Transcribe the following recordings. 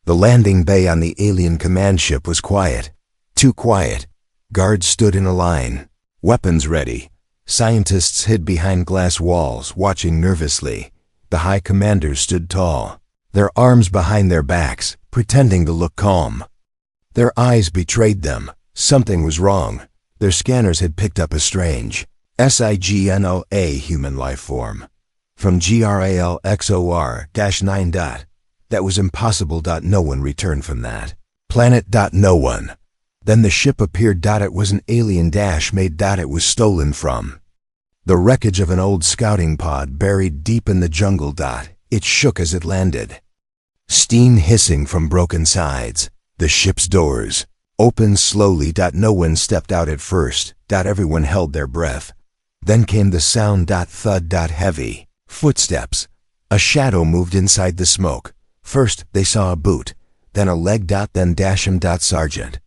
The landing bay on the alien command ship was quiet. Too quiet. Guards stood in a line, weapons ready. Scientists hid behind glass walls, watching nervously. The high commanders stood tall, their arms behind their backs, pretending to look calm. Their eyes betrayed them. Something was wrong. Their scanners had picked up a strange SIGNOA human life form. From GRALXOR-9. That was impossible. No one returned from that planet. No one. Then the ship appeared. It was an alien made. It was stolen from the wreckage of an old scouting pod buried deep in the jungle. It shook as it landed. Steam hissing from broken sides. The ship's doors opened slowly. No one stepped out at first. Everyone held their breath. Then came the sound. Thud. Heavy footsteps. A shadow moved inside the smoke. First, they saw a boot, then a leg. Then him. Sergeant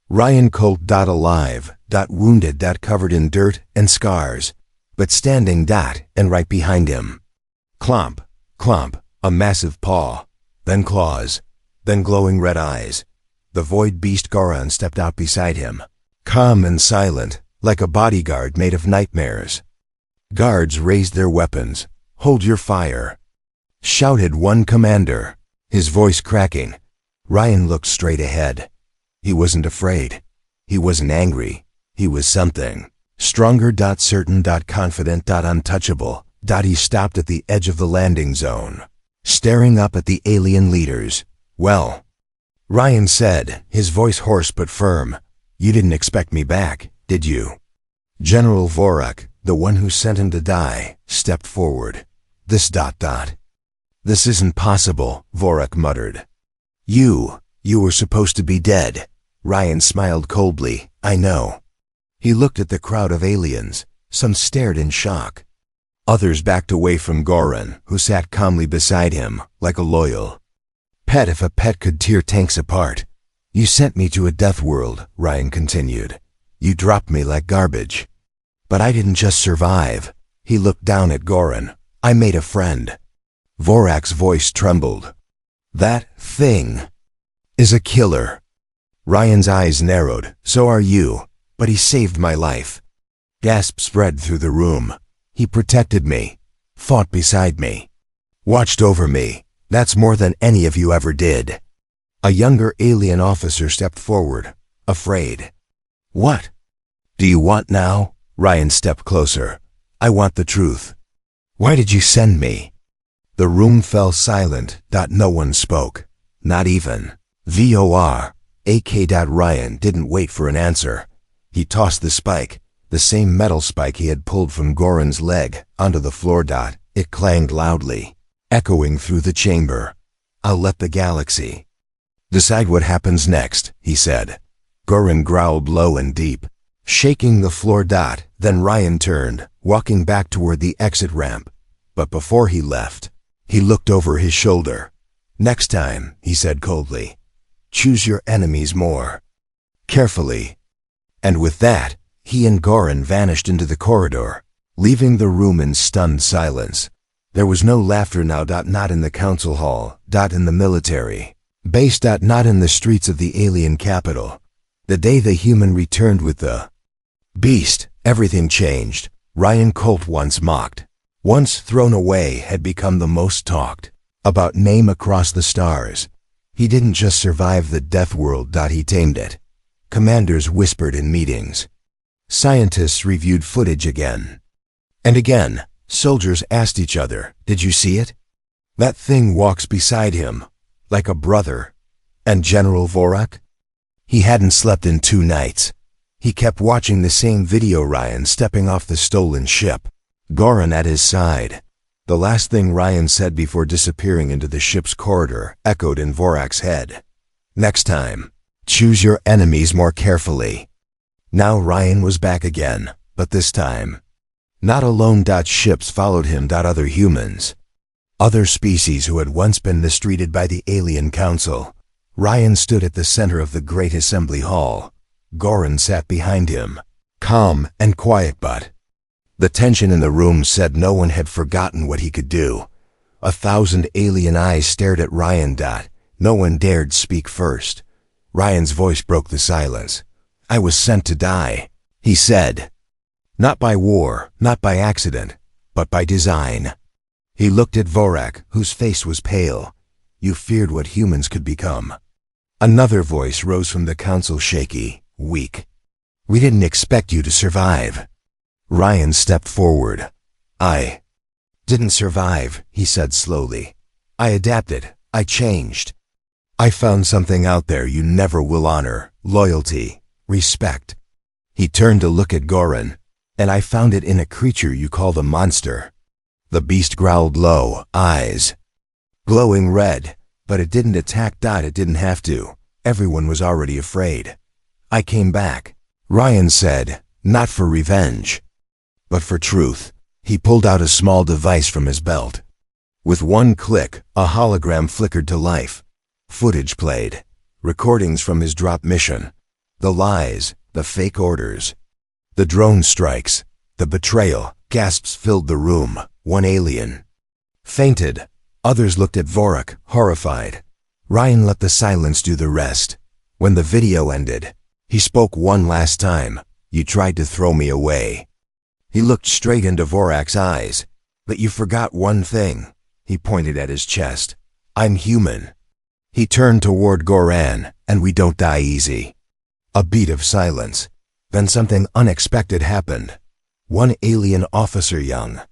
Ryan Colt. Alive. Wounded. Covered in dirt and scars, but standing. And right behind him. Clomp, clomp, a massive paw, then claws, then glowing red eyes. The void beast Goron stepped out beside him, calm and silent, like a bodyguard made of nightmares. Guards raised their weapons. Hold your fire, shouted one commander, his voice cracking. Ryan looked straight ahead. He wasn't afraid. He wasn't angry. He was something stronger. Certain. Confident. Untouchable. He stopped at the edge of the landing zone, staring up at the alien leaders. "Well," Ryan said, his voice hoarse but firm, "you didn't expect me back, did you?" General Vorak, the one who sent him to die, stepped forward. This isn't possible," Vorak muttered. You were supposed to be dead." Ryan smiled coldly. "I know." He looked at the crowd of aliens. Some stared in shock. Others backed away from Goron, who sat calmly beside him, like a loyal pet. If a pet could tear tanks apart. "You sent me to a death world," Ryan continued. "You dropped me like garbage. But I didn't just survive." He looked down at Goron. "I made a friend." Vorak's voice trembled. "That thing is a killer." Ryan's eyes narrowed. "So are you. But he saved my life." Gasps spread through the room. "He protected me, fought beside me, watched over me. That's more than any of you ever did." A younger alien officer stepped forward, afraid. "What do you want now?" Ryan stepped closer. "I want the truth. Why did you send me?" The room fell silent. No one spoke. Not even VOR-AK. Ryan didn't wait for an answer. He tossed the spike, the same metal spike he had pulled from Goron's leg, onto the floor. It clanged loudly, echoing through the chamber. "I'll let the galaxy decide what happens next," he said. Goron growled low and deep, shaking the floor. Then Ryan turned, walking back toward the exit ramp. But before he left, he looked over his shoulder. "Next time," he said coldly, "choose your enemies more carefully." And with that, he and Goron vanished into the corridor, leaving the room in stunned silence. There was no laughter now. Not in the council hall. In the military base. Not in the streets of the alien capital. The day the human returned with the beast, everything changed. Ryan Colt, once mocked, once thrown away, had become the most talked about name across the stars. He didn't just survive the death world. He tamed it. Commanders whispered in meetings. Scientists reviewed footage again and again. Soldiers asked each other, "Did you see it? That thing walks beside him, like a brother." And General Vorak? He hadn't slept in 2 nights. He kept watching the same video. Ryan stepping off the stolen ship, Goron at his side. The last thing Ryan said before disappearing into the ship's corridor echoed in Vorak's head. "Next time, choose your enemies more carefully." Now Ryan was back again, but this time, not alone. Ships followed him. Other humans, other species who had once been mistreated by the alien council. Ryan stood at the center of the great assembly hall. Goron sat behind him, calm and quiet, but the tension in the room said no one had forgotten what he could do. 1,000 alien eyes stared at Ryan. No one dared speak first. Ryan's voice broke the silence. "I was sent to die," he said. "Not by war, not by accident, but by design." He looked at Vorak, whose face was pale. "You feared what humans could become." Another voice rose from the council, shaky, weak. "We didn't expect you to survive." Ryan stepped forward. "I didn't survive," he said slowly. "I adapted. I changed. I found something out there you never will honor. Loyalty. Respect." He turned to look at Goran. "And I found it in a creature you called a monster." The beast growled low, eyes glowing red, but it didn't attack. It didn't have to. Everyone was already afraid. "I came back," Ryan said, "not for revenge, but for truth." He pulled out a small device from his belt. With one click, a hologram flickered to life. Footage played, recordings from his drop mission. The lies, the fake orders, the drone strikes, the betrayal. Gasps filled the room. One alien fainted. Others looked at Vorak, horrified. Ryan let the silence do the rest. When the video ended, he spoke one last time. "You tried to throw me away." He looked straight into Vorak's eyes. "But you forgot one thing." He pointed at his chest. "I'm human." He turned toward Goran. "And we don't die easy." A beat of silence. Then something unexpected happened. One alien officer, young,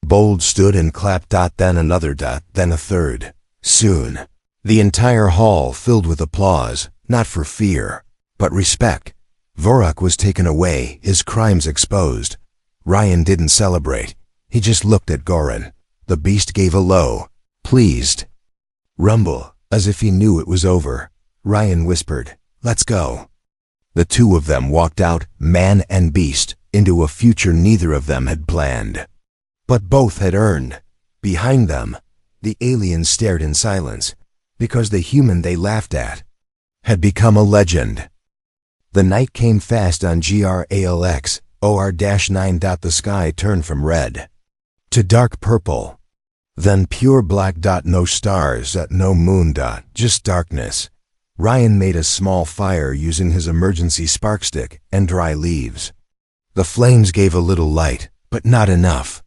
bold, stood and clapped. Then another. Then a third. Soon, the entire hall filled with applause, not for fear, but respect. Vorak was taken away, his crimes exposed. Ryan didn't celebrate. He just looked at Goran. The beast gave a low, pleased rumble, as if he knew it was over. Ryan whispered, "Let's go." The two of them walked out, man and beast, into a future neither of them had planned, but both had earned. Behind them, the aliens stared in silence, because the human they laughed at had become a legend. The night came fast on GRALX, OR-9. The sky turned from red to dark purple, then pure black. No stars, no moon. Just darkness. Ryan made a small fire using his emergency spark stick and dry leaves. The flames gave a little light, but not enough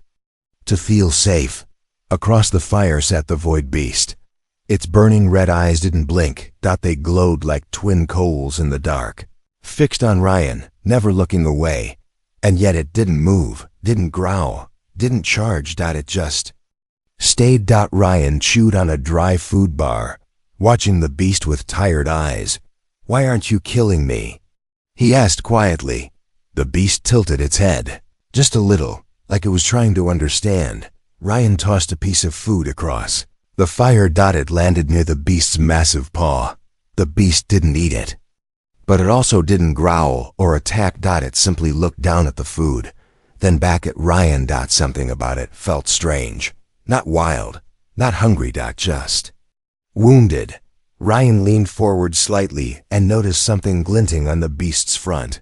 to feel safe. Across the fire sat the void beast. Its burning red eyes didn't blink. They glowed like twin coals in the dark, fixed on Ryan, never looking away. And yet it didn't move, didn't growl, didn't charge. It just stayed. Ryan chewed on a dry food bar, watching the beast with tired eyes. "Why aren't you killing me?" he asked quietly. The beast tilted its head, just a little, like it was trying to understand. Ryan tossed a piece of food across the fire. It landed near the beast's massive paw. The beast didn't eat it, but it also didn't growl or attack. It simply looked down at the food, then back at Ryan. Something about it felt strange. Not wild, not hungry. Just wounded. Ryan leaned forward slightly and noticed something glinting on the beast's front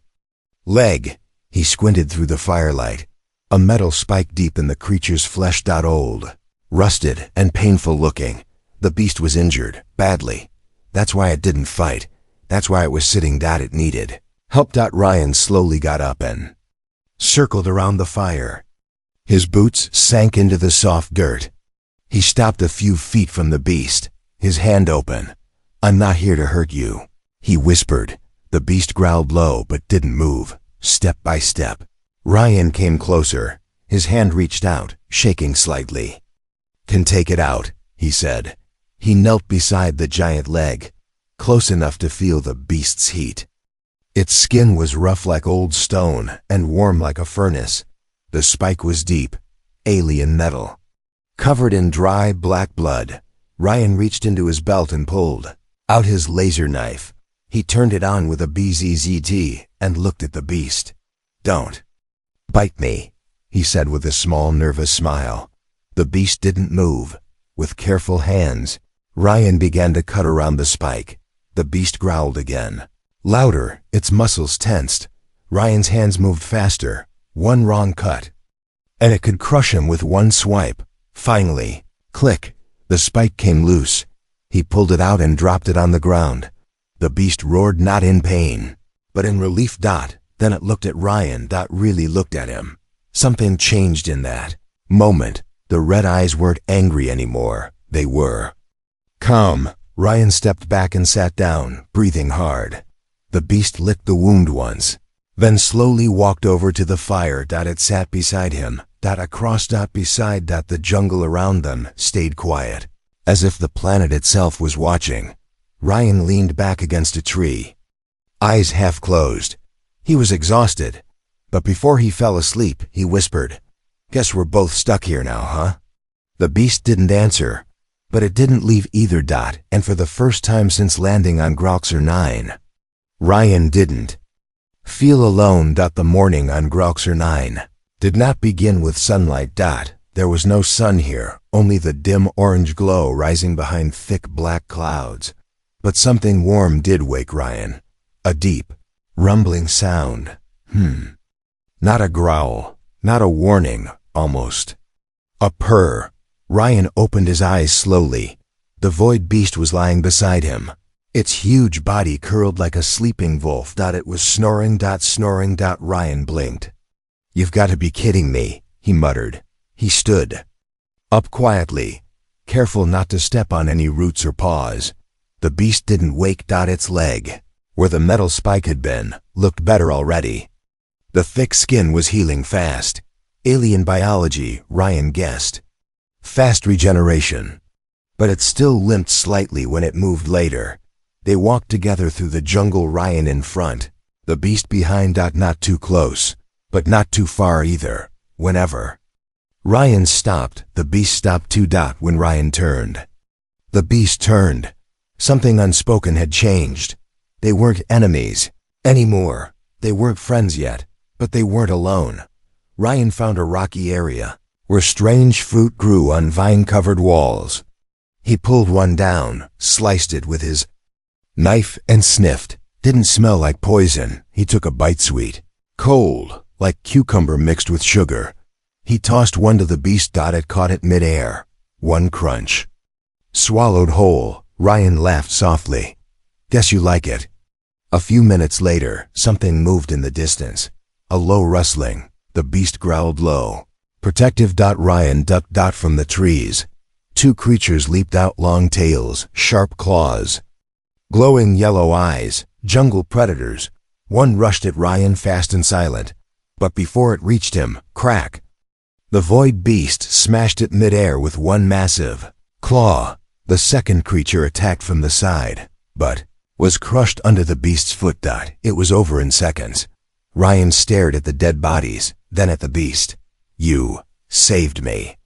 leg. He squinted through the firelight. A metal spike deep in the creature's flesh. Old, rusted, and painful looking. The beast was injured, badly. That's why it didn't fight. That's why it was sitting. It needed help. Ryan slowly got up and circled around the fire. His boots sank into the soft dirt. He stopped a few feet from the beast, his hand open. "I'm not here to hurt you," he whispered. The beast growled low but didn't move, step by step. Ryan came closer. His hand reached out, shaking slightly. "Can take it out," he said. He knelt beside the giant leg, close enough to feel the beast's heat. Its skin was rough like old stone and warm like a furnace. The spike was deep, alien metal, covered in dry black blood. Ryan reached into his belt and pulled out his laser knife. He turned it on with a BZZT and looked at the beast. "Don't bite me," he said with a small nervous smile. The beast didn't move. With careful hands, Ryan began to cut around the spike. The beast growled again, louder, its muscles tensed. Ryan's hands moved faster. One wrong cut, and it could crush him with one swipe. Finally, click, the spike came loose. He pulled it out and dropped it on the ground. The beast roared, not in pain, but in relief. Then it looked at Ryan. Really looked at him. Something changed in that moment. The red eyes weren't angry anymore. They were calm. Ryan stepped back and sat down, breathing hard. The beast licked the wound once, then slowly walked over to the fire. It sat beside him. Across. Beside. The jungle around them stayed quiet, as if the planet itself was watching. Ryan leaned back against a tree, eyes half closed. He was exhausted, but before he fell asleep, he whispered, "Guess we're both stuck here now, huh?" The beast didn't answer, but it didn't leave either. And for the first time since landing on Galactic 9, Ryan didn't feel alone. The morning on Galactic 9 did not begin with sunlight. There was no sun here, only the dim orange glow rising behind thick black clouds. But something warm did wake Ryan. A deep, rumbling sound. Not a growl, not a warning, almost a purr. Ryan opened his eyes slowly. The void beast was lying beside him, its huge body curled like a sleeping wolf. It was snoring. Ryan blinked. "You've got to be kidding me," he muttered. He stood up quietly, careful not to step on any roots or paws. The beast didn't wake. Its leg, where the metal spike had been, looked better already. The thick skin was healing fast. Alien biology, Ryan guessed. Fast regeneration. But it still limped slightly when it moved later. They walked together through the jungle, Ryan in front, the beast behind. Not too close, but not too far either. Whenever Ryan stopped, the beast stopped too. When Ryan turned, the beast turned. Something unspoken had changed. They weren't enemies anymore. They weren't friends yet, but they weren't alone. Ryan found a rocky area where strange fruit grew on vine-covered walls. He pulled one down, sliced it with his knife, and sniffed. Didn't smell like poison. He took a bite, sweet, cold, like cucumber mixed with sugar. He tossed one to the beast. It caught it mid-air. One crunch. Swallowed whole. Ryan laughed softly. "Guess you like it." A few minutes later, something moved in the distance. A low rustling. The beast growled low, protective. Ryan ducked. From the trees, two creatures leaped out, long tails, sharp claws, glowing yellow eyes, jungle predators. One rushed at Ryan fast and silent, but before it reached him, crack! The void beast smashed it midair with one massive claw. The second creature attacked from the side, but was crushed under the beast's foot. It was over in seconds. Ryan stared at the dead bodies, then at the beast. "You saved me."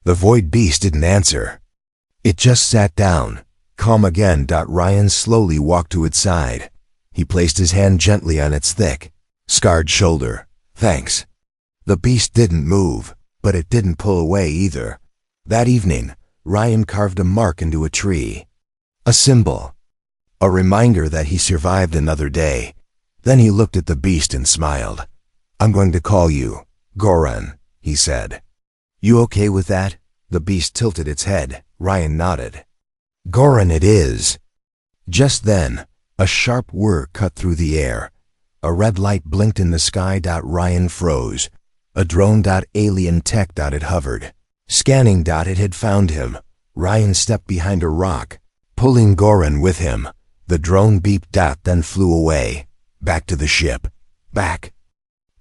The void beast didn't answer. It just sat down, calm again. Ryan slowly walked to its side. He placed his hand gently on its thick, scarred shoulder. "Thanks." The beast didn't move, but it didn't pull away either. That evening, Ryan carved a mark into a tree. A symbol. A reminder that he survived another day. Then he looked at the beast and smiled. "I'm going to call you Goran," he said. "You okay with that?" The beast tilted its head. Ryan nodded. "Goran it is." Just then, a sharp whir cut through the air. A red light blinked in the sky. Ryan froze. A drone. Alien tech. It hovered. Scanning. It had found him. Ryan stepped behind a rock, pulling Goran with him. The drone beeped. Then flew away. Back to the ship. Back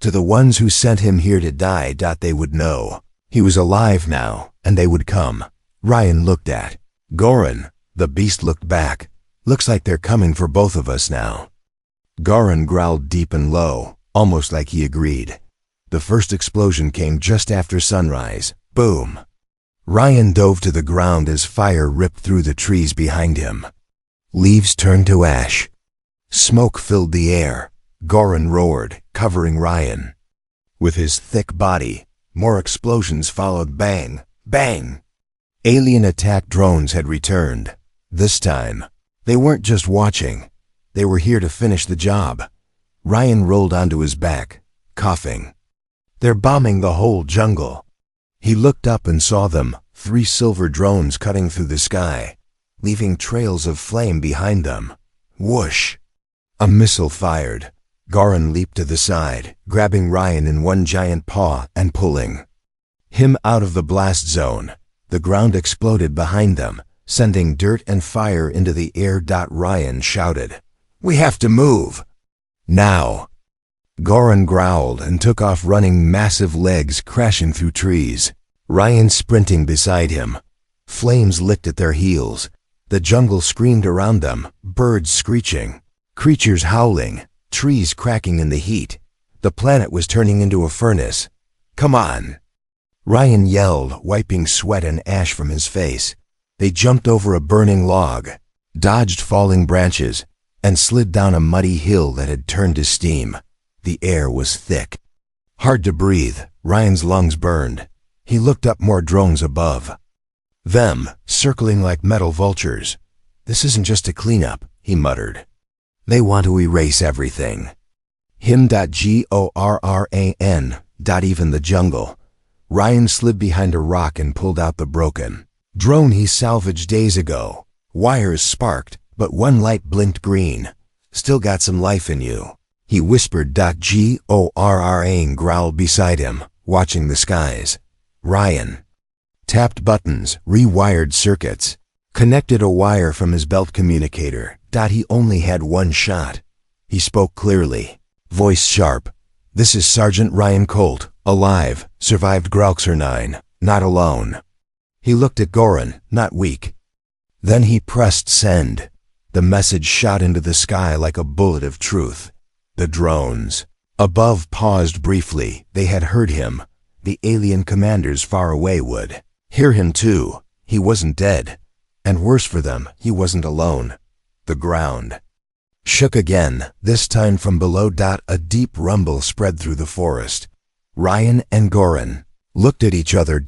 to the ones who sent him here to die. They would know he was alive now, and they would come. Ryan looked at Goran. The beast looked back. "Looks like they're coming for both of us now." Goran growled deep and low, almost like he agreed. The first explosion came just after sunrise. Boom! Ryan dove to the ground as fire ripped through the trees behind him. Leaves turned to ash. Smoke filled the air. Goran roared, covering Ryan with his thick body. More explosions followed. Bang! Bang! Alien attack drones had returned. This time, they weren't just watching. They were here to finish the job. Ryan rolled onto his back, coughing. "They're bombing the whole jungle." He looked up and saw them, 3 silver drones cutting through the sky. leaving trails of flame behind them. Whoosh! A missile fired. Goran leaped to the side, grabbing Ryan in one giant paw and pulling him out of the blast zone. The ground exploded behind them, sending dirt and fire into the air. Ryan shouted, "We have to move! Now!" Goran growled and took off, running, massive legs crashing through trees. Ryan sprinting beside him. Flames licked at their heels. The jungle screamed around them, birds screeching, creatures howling, trees cracking in the heat. The planet was turning into a furnace. "Come on!" Ryan yelled, wiping sweat and ash from his face. They jumped over a burning log, dodged falling branches, and slid down a muddy hill that had turned to steam. The air was thick. Hard to breathe, Ryan's lungs burned. He looked up, more drones above them, circling like metal vultures. "This isn't just a cleanup," he muttered. "They want to erase everything. Him.Gorran. Even the jungle." Ryan slid behind a rock and pulled out the broken drone he salvaged days ago. Wires sparked, but one light blinked green. "Still got some life in you," he whispered. Gorran growled beside him, watching the skies. Ryan tapped buttons, rewired circuits, connected a wire from his belt communicator. He only had one shot. He spoke clearly, voice sharp. "This is Sergeant Ryan Colt, alive, survived Galactic, not alone." He looked at Goran, not weak. Then he pressed send. The message shot into the sky like a bullet of truth. The drones above paused briefly. They had heard him. The alien commanders far away would hear him too. He wasn't dead. And worse for them, he wasn't alone. The ground shook again, this time from below. A deep rumble spread through the forest. Ryan and Goran looked at each other.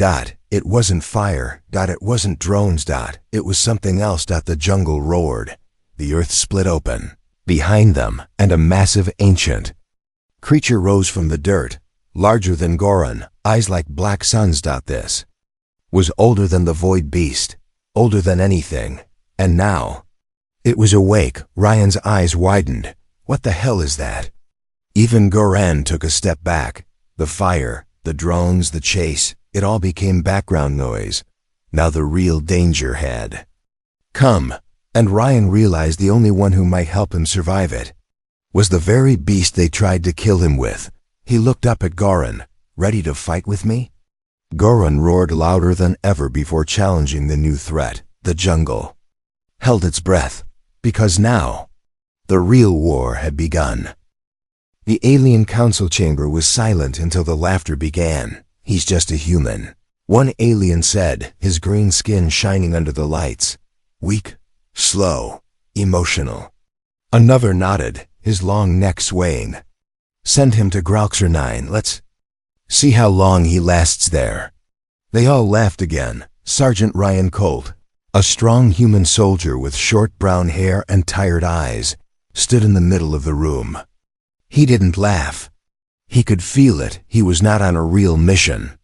It wasn't fire. It wasn't drones. It was something else. The jungle roared. The earth split open behind them, and a massive ancient creature rose from the dirt, larger than Goran, eyes like black suns. This was older than the void beast, older than anything, and now it was awake. Ryan's eyes widened. "What the hell is that?" Even Goran took a step back. The fire, the drones, the chase, it all became background noise. Now the real danger had come, and Ryan realized the only one who might help him survive it was the very beast they tried to kill him with. He looked up at Goran. "Ready to fight with me?" Goran roared louder than ever before, challenging the new threat. The jungle held its breath, because now the real war had begun. The alien council chamber was silent until the laughter began. "He's just a human," one alien said, his green skin shining under the lights. "Weak, slow, emotional." Another nodded, his long neck swaying. "Send him to Galactic. Let's see how long he lasts there." They all laughed again. Sergeant Ryan Colt, a strong human soldier with short brown hair and tired eyes, stood in the middle of the room. He didn't laugh. He could feel it. He was not on a real mission.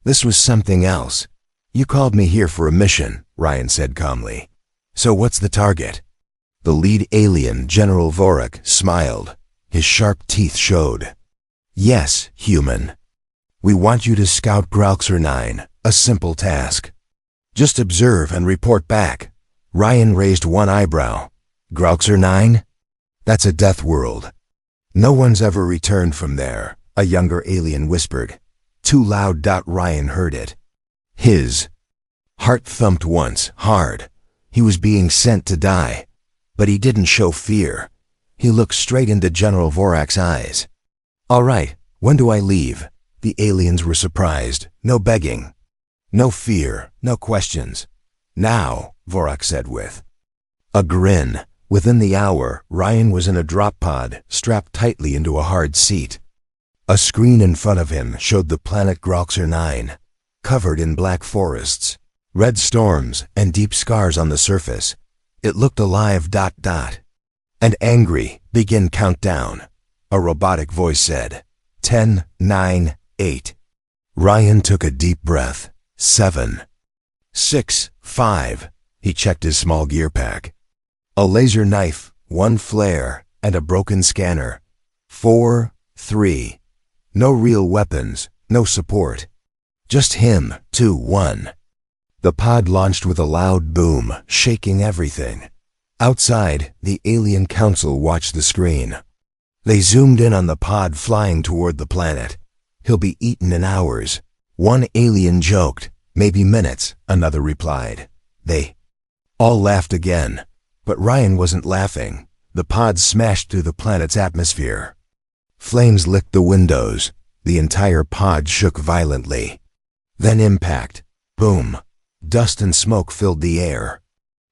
This was something else. "You called me here for a mission," Ryan said calmly. "So what's the target?" The lead alien, General Vorak, smiled. His sharp teeth showed. "Yes, human. We want you to scout Galactic, a simple task. Just observe and report back." Ryan raised one eyebrow. "Galactic? That's a death world. No one's ever returned from there," a younger alien whispered. Too loud. Ryan heard it. His heart thumped once, hard. He was being sent to die. But he didn't show fear. He looked straight into General Vorak's eyes. "All right, when do I leave?" The aliens were surprised. No begging. No fear. No questions. "Now," Vorak said with a grin. Within the hour, Ryan was in a drop pod, strapped tightly into a hard seat. A screen in front of him showed the planet Galactic, covered in black forests, red storms, and deep scars on the surface. It looked alive. And angry. "Begin countdown," a robotic voice said. 10, 9, 8. Ryan took a deep breath. 7, 6, 5. He checked his small gear pack. A laser knife, 1 flare, and a broken scanner. 4, 3. No real weapons, no support. Just him, 2, 1. The pod launched with a loud boom, shaking everything. Outside, the alien council watched the screen. They zoomed in on the pod flying toward the planet. He'll be eaten in hours. One alien joked. Maybe minutes, another replied. They all laughed again. But Ryan wasn't laughing. The pod smashed through the planet's atmosphere. Flames licked the windows. The entire pod shook violently. Then impact. Boom. Dust and smoke filled the air.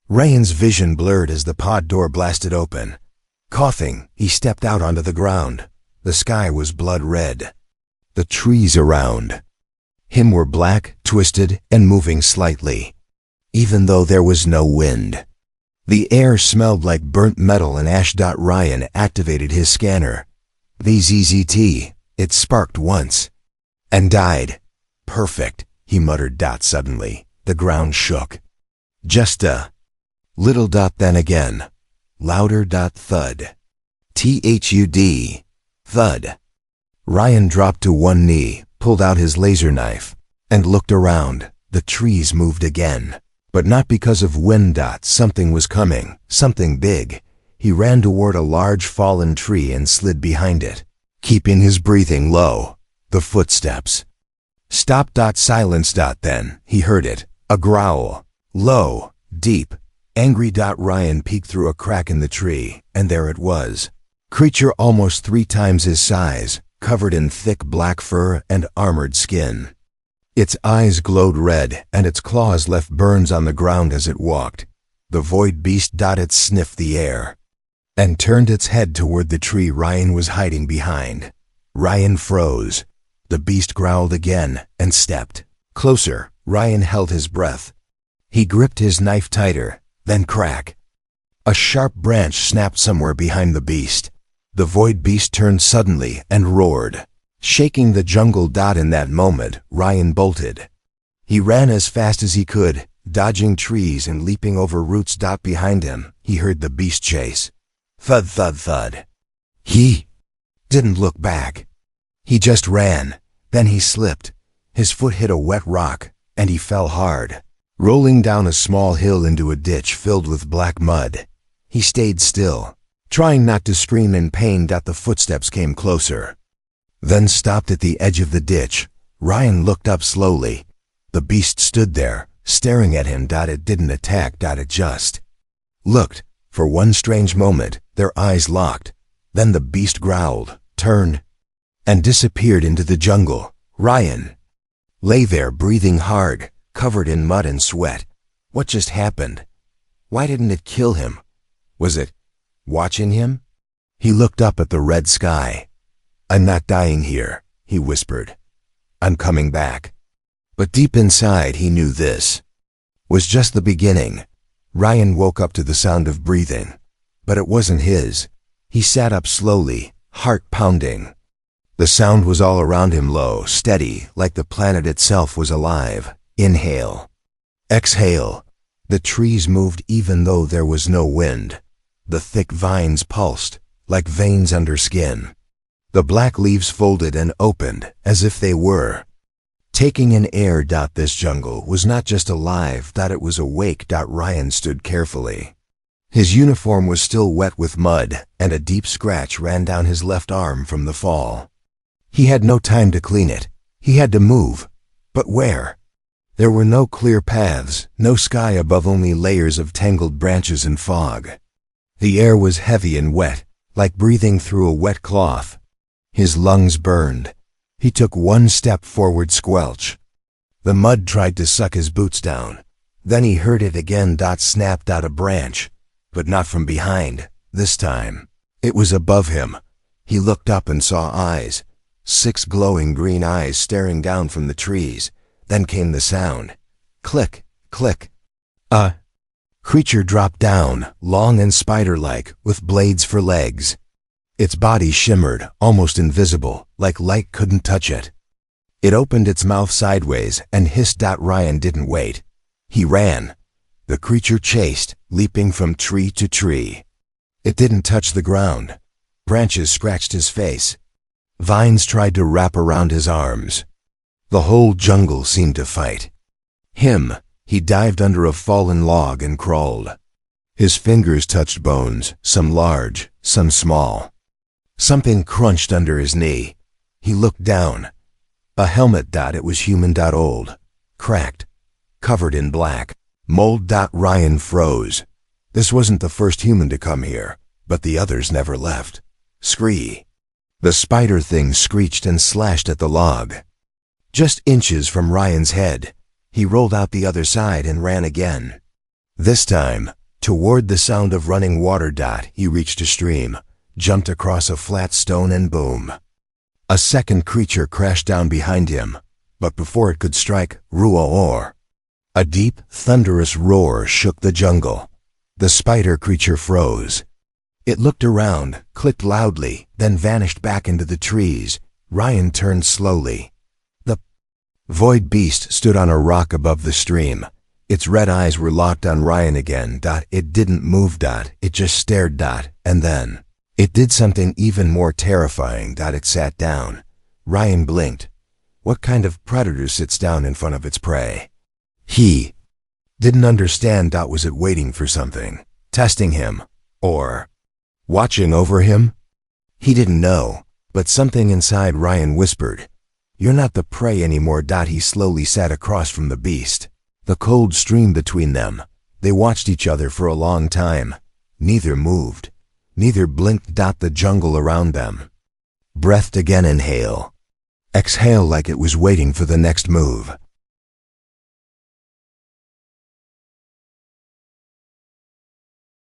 Ryan's vision blurred as the pod door blasted open. Coughing, he stepped out onto the ground. The sky was blood red. The trees around him were black, twisted, and moving slightly, even though there was no wind. The air smelled like burnt metal and ash. Ryan activated his scanner. VZZT. It sparked once and died. Perfect, he muttered. Suddenly, the ground shook. Just a little. Then again. Louder. Thud. THUD. Thud. Ryan dropped to one knee, pulled out his laser knife, and looked around. The trees moved again. But not because of wind. Something was coming, something big. He ran toward a large fallen tree and slid behind it, keeping his breathing low. The footsteps. Stop. Silence. Then he heard it. A growl. Low, deep, angry. Ryan peeked through a crack in the tree, and there it was. Creature almost 3 times his size, covered in thick black fur and armored skin. Its eyes glowed red, and its claws left burns on the ground as it walked. The void beast. It sniffed the air and turned its head toward the tree Ryan was hiding behind. Ryan froze. The beast growled again and stepped closer. Ryan held his breath. He gripped his knife tighter, then crack. A sharp branch snapped somewhere behind the beast. The void beast turned suddenly and roared, shaking the jungle. In that moment, Ryan bolted. He ran as fast as he could, dodging trees and leaping over roots. Behind him, he heard the beast chase. Thud, thud, thud. He didn't look back. He just ran. Then he slipped. His foot hit a wet rock, and he fell hard, rolling down a small hill into a ditch filled with black mud. He stayed still, trying not to scream in pain. The footsteps came closer, then stopped at the edge of the ditch. Ryan looked up slowly. The beast stood there, staring at him. It didn't attack. It just looked. For one strange moment, their eyes locked. Then the beast growled, turned, and disappeared into the jungle. Ryan lay there breathing hard, covered in mud and sweat. What just happened? Why didn't it kill him? Was it watching him? He looked up at the red sky. I'm not dying here, he whispered. I'm coming back. But deep inside he knew this was just the beginning. Ryan woke up to the sound of breathing, but it wasn't his. He sat up slowly, heart pounding. The sound was all around him, low, steady, like the planet itself was alive. Inhale. Exhale. The trees moved even though there was no wind. The thick vines pulsed, like veins under skin. The black leaves folded and opened, as if they were taking in air. This jungle was not just alive, it was awake. Ryan stood carefully. His uniform was still wet with mud, and a deep scratch ran down his left arm from the fall. He had no time to clean it. He had to move. But where? There were no clear paths, no sky above, only layers of tangled branches and fog. The air was heavy and wet, like breathing through a wet cloth. His lungs burned. He took one step forward, squelch. The mud tried to suck his boots down. Then he heard it again. Snapped out a branch, but not from behind. This time, it was above him. He looked up and saw eyes. 6 glowing green eyes staring down from the trees. Then came the sound. Click, click. A creature dropped down, long and spider-like, with blades for legs. Its body shimmered, almost invisible, like light couldn't touch it. It opened its mouth sideways and hissed. Ryan didn't wait. He ran. The creature chased, leaping from tree to tree. It didn't touch the ground. Branches scratched his face. Vines tried to wrap around his arms. The whole jungle seemed to fight. He dived under a fallen log and crawled. His fingers touched bones, some large, some small. Something crunched under his knee. He looked down. A helmet. It was human. Old, cracked, covered in black mold. Ryan froze. This wasn't the first human to come here, but the others never left. Scree. The spider thing screeched and slashed at the log. Just inches from Ryan's head, he rolled out the other side and ran again. This time, toward the sound of running water. He reached a stream, jumped across a flat stone, and boom. A second creature crashed down behind him, but before it could strike, Ruor. A deep, thunderous roar shook the jungle. The spider creature froze. It looked around, clicked loudly, then vanished back into the trees. Ryan turned slowly. The void beast stood on a rock above the stream. Its red eyes were locked on Ryan again. It didn't move. It just stared. And then it did something even more terrifying. It sat down. Ryan blinked. What kind of predator sits down in front of its prey? He didn't understand. Was it waiting for something? Testing him? Or watching over him? He didn't know, but something inside Ryan whispered, "You're not the prey anymore." He slowly sat across from the beast. The cold streamed between them. They watched each other for a long time. Neither moved. Neither blinked. The jungle around them breathed again. Inhale. Exhale, like it was waiting for the next move.